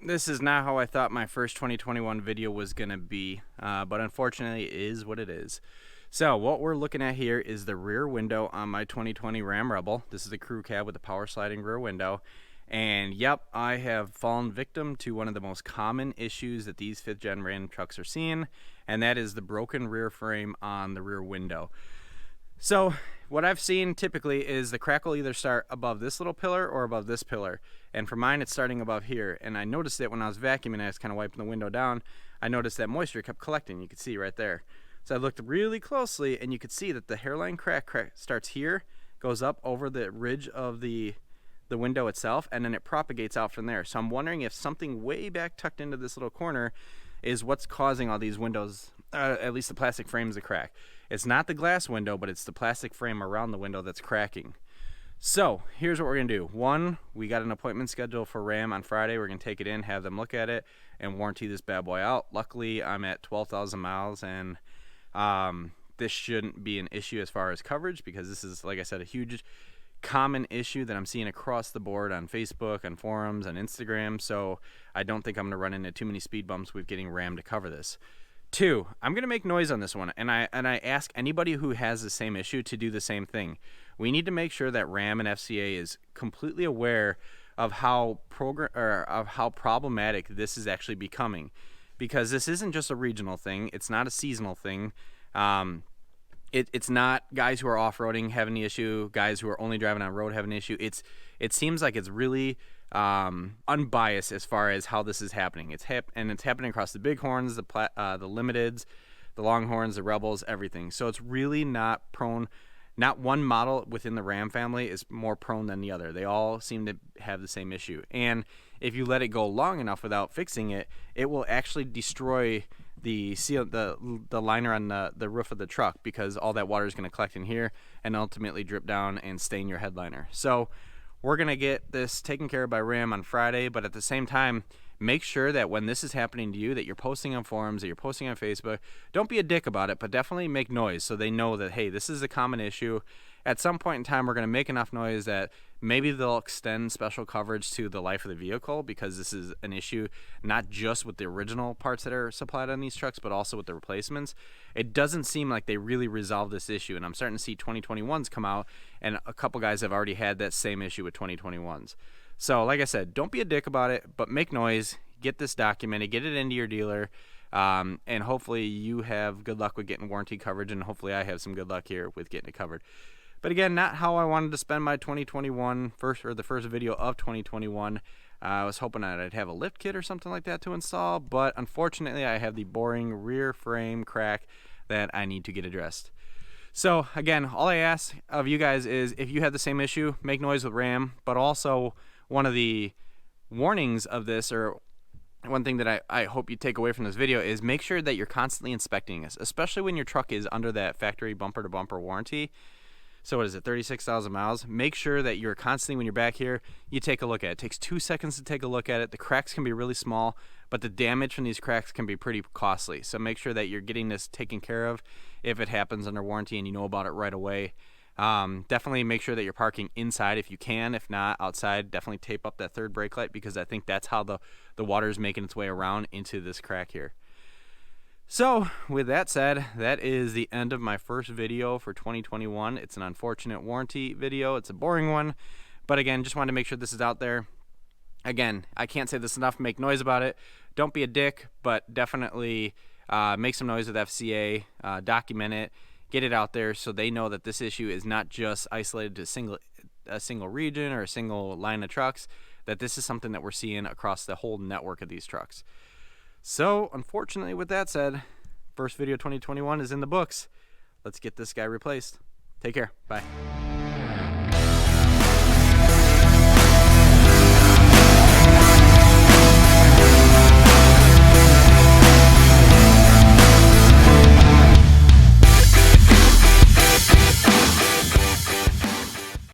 this is not how I thought my first 2021 video was gonna be, but unfortunately it is what it is. So what we're looking at here is the rear window on my 2020 Ram Rebel. This is the crew cab with the power sliding rear window. And yep, I have fallen victim to one of the most common issues that these 5th gen Ram trucks are seeing, and that is the broken rear frame on the rear window. So what I've seen typically is the crack will either start above this little pillar or above this pillar. And for mine, it's starting above here. And I noticed it when I was vacuuming, I was kind of wiping the window down. I noticed that moisture kept collecting. You could see right there. So I looked really closely, and you could see that the hairline crack starts here, goes up over the ridge of the window itself, and then it propagates out from there. So I'm wondering if something way back tucked into this little corner is what's causing all these windows, at least the plastic frames, to crack. It's not the glass window, but it's the plastic frame around the window that's cracking. So here's what we're gonna do. One, we got an appointment scheduled for Ram on Friday. We're gonna take it in, have them look at it, and warranty this bad boy out. Luckily, I'm at 12,000 miles, and this shouldn't be an issue as far as coverage, because this is, like I said, a huge common issue that I'm seeing across the board on Facebook, on forums, on Instagram. So I don't think I'm gonna run into too many speed bumps with getting Ram to cover this. Two, I'm gonna make noise on this one, and I ask anybody who has the same issue to do the same thing. We need to make sure that Ram and FCA is completely aware of how problematic this is actually becoming, because this isn't just a regional thing. It's not a seasonal thing. It's not guys who are off-roading having the issue, guys who are only driving on road having an issue. It seems like it's really unbiased as far as how this is happening. It's happening across the Bighorns, the Limiteds, the Longhorns, the Rebels, everything. So it's really not prone. Not one model within the Ram family is more prone than the other. They all seem to have the same issue. And if you let it go long enough without fixing it, it will actually destroy the liner on the roof of the truck, because all that water is going to collect in here and ultimately drip down and stain your headliner. So we're going to get this taken care of by Ram on Friday, but at the same time, make sure that when this is happening to you, that you're posting on forums, that you're posting on Facebook. Don't be a dick about it, but definitely make noise so they know that, hey, this is a common issue. At some point in time, we're going to make enough noise that maybe they'll extend special coverage to the life of the vehicle, because this is an issue not just with the original parts that are supplied on these trucks, but also with the replacements. It doesn't seem like they really resolved this issue, and I'm starting to see 2021s come out, and a couple guys have already had that same issue with 2021s. So like I said, don't be a dick about it, but make noise, get this documented, get it into your dealer, and hopefully you have good luck with getting warranty coverage, and hopefully I have some good luck here with getting it covered. But again, not how I wanted to spend my 2021 the first video of 2021. I was hoping I'd have a lift kit or something like that to install, but unfortunately I have the boring rear frame crack that I need to get addressed. So again, all I ask of you guys is, if you have the same issue, make noise with Ram. But also, one of the warnings of this, or one thing that I hope you take away from this video, is make sure that you're constantly inspecting this, especially when your truck is under that factory bumper to bumper warranty. So what is it, 36,000 miles? Make sure that you're constantly, when you're back here, you take a look at it. It takes 2 seconds to take a look at it. The cracks can be really small, but the damage from these cracks can be pretty costly. So make sure that you're getting this taken care of if it happens under warranty and you know about it right away. Definitely make sure that you're parking inside if you can. If not, outside. Definitely tape up that third brake light, because I think that's how the water is making its way around into this crack here. So with that said, that is the end of my first video for 2021. It's an unfortunate warranty video. It's a boring one, but again, just wanted to make sure this is out there. Again, I can't say this enough. Make noise about it. Don't be a dick, but definitely make some noise with FCA. Document it. Get it out there so they know that this issue is not just isolated to a single region or a single line of trucks, that this is something that we're seeing across the whole network of these trucks. So unfortunately, with that said, first video 2021 is in the books. Let's get this guy replaced. Take care. Bye.